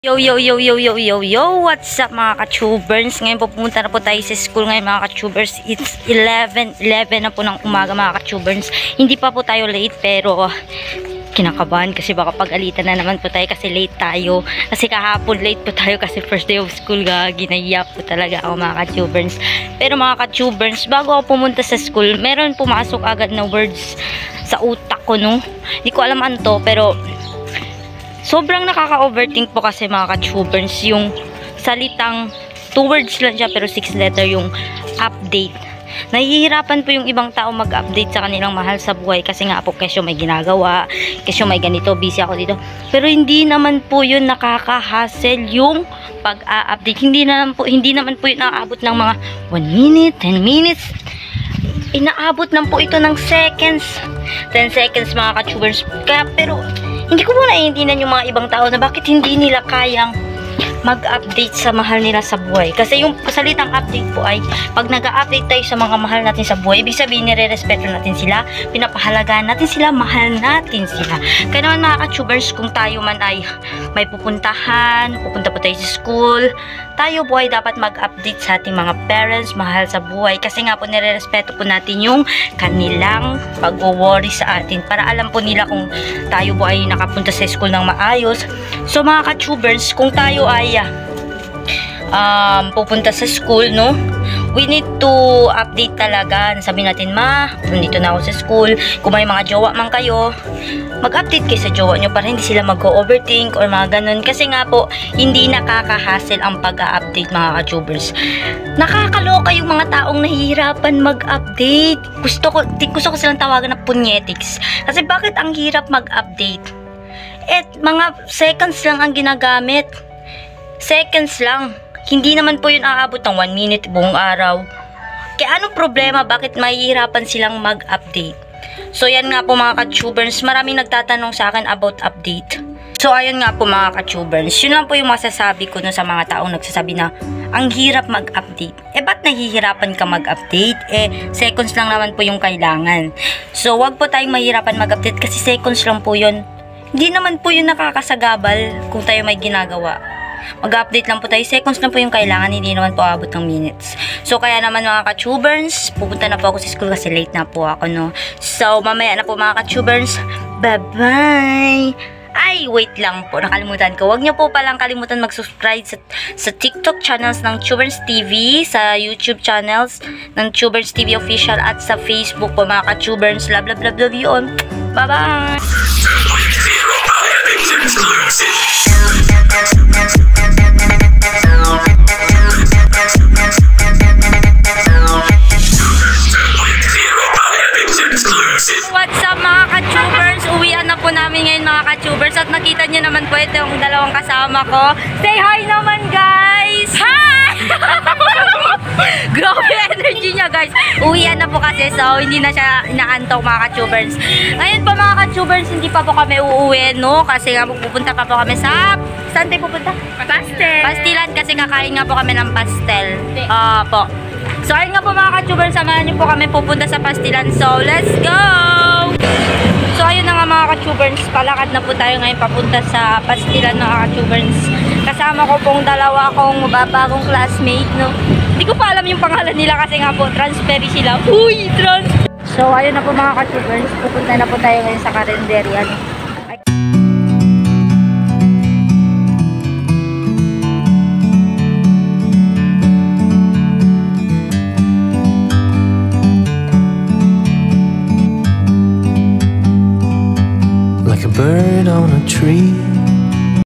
Yo, yo, yo, yo, yo, yo, yo, what's up mga ka-tubers? Ngayon po pumunta na po tayo sa school ngayon mga ka-tubers. It's 11 na po ng umaga mga ka-tubers. Hindi pa po tayo late pero kinakabahan kasi baka pag-alitan na naman po tayo kasi late tayo. Kasi kahapon late po tayo kasi first day of school, ginaiyak po talaga ako mga ka-tubers. Pero mga ka-tubers, bago ako pumunta sa school, meron pumasok agad na words sa utak ko, no? Hindi ko alam ano pero sobrang nakaka-overthink po kasi mga ka-tubers yung salitang 2 words lang siya pero 6 letter yung update. Nahihirapan po yung ibang tao mag-update sa kanilang mahal sa buhay kasi nga po kesyo may ginagawa, kesyo may ganito, busy ako dito. Pero hindi naman po yun nakaka-hassle yung pag-a-update. Hindi naman po yun naaabot ng mga 1 minute, 10 minutes. Inaabot lang po ito ng seconds. 10 seconds mga ka-tubers. Kaya pero hindi ko muna naiintindihan yung mga ibang tao na bakit hindi nila kayang mag-update sa mahal nila sa buhay. Kasi yung salitang update po ay pag nag-update tayo sa mga mahal natin sa buhay, ibig sabihin nire-respeto natin sila, pinapahalagaan natin sila, mahal natin sila. Kaya naman mga ka-tubers, kung tayo man ay may pupunta po tayo sa school, tayo po ay dapat mag-update sa ating mga parents, mahal sa buhay. Kasi nga po nire-respeto po natin yung kanilang pag-worry sa atin para alam po nila kung tayo po ay nakapunta sa school ng maayos. So mga ka-tubers, kung tayo ay pupunta sa school, no, we need to update talaga. Sabihin natin, ma, nandito na ako sa school. Kung may mga jowa man kayo, mag-update kayo sa jowa nyo para hindi sila mag-overthink or mga ganun. Kasi nga po, hindi nakaka-hassle ang pag-update mga ka-tubers. Nakakaloka yung mga taong nahihirapan mag-update. Gusto ko silang tawagan na punyetics. Kasi bakit ang hirap mag-update? Mga seconds lang ang ginagamit. Seconds lang. Hindi naman po yun aabot ng 1 minute buong araw. Kaya anong problema? Bakit mahihirapan silang mag-update? So yan nga po mga ka-tubers, maraming nagtatanong sa akin about update. So ayun nga po mga ka-tubers, yun lang po yung masasabi ko sa mga taong nagsasabi na ang hirap mag-update. Ba't nahihirapan ka mag-update? Seconds lang naman po yung kailangan. So wag po tayong mahirapan mag-update kasi seconds lang po yun. Hindi naman po yun nakakasagabal kung tayo may ginagawa. Mag-update lang po tayo, seconds lang po yung kailangan, hindi naman po abot ng minutes. So kaya naman mga ka-tubers, pupunta na po ako sa school kasi late na po ako, no. So mamaya na po mga ka-tubers, bye-bye. Ay, wait lang po, nakalimutan ko. Huwag niyo po palang kalimutan mag-subscribe sa TikTok channels ng Tubers TV, sa YouTube channels ng Tubers TV Official at sa Facebook po mga ka-tubers. Love, love, love, love you all. Bye-bye. What's up mga ka-tubers? Uwian na po namin ngayon mga ka-tubers at nakita nyo naman po ito yung dalawang kasama ko. Say hi naman guys! Hi! Grabe energy niya guys. Uwian na po kasi so hindi na siya inaantok mga ka-tubers. Ngayon po mga ka-tubers, hindi pa po kami uuwi, no? Kasi nga pupunta pa po kami sa... Saan tayo pupunta? Pastel. Pastilan kasi kakain nga po kami ng pastel. Po. So ayun nga po mga ka-tubers, samahan niyo po kami pupunta sa pastilan. So let's go! So ayun na nga mga ka-tubers, palakad na po tayo ngayon papunta sa pastilan mga ka-tubers. Kasama ko pong dalawa kong bagong classmate, no? Hindi ko pa alam yung pangalan nila kasi nga po transferi sila. Uy! So ayun na po mga ka-tubers, pupunta na po tayo ngayon sa karinderya, no? Like a bird on a tree,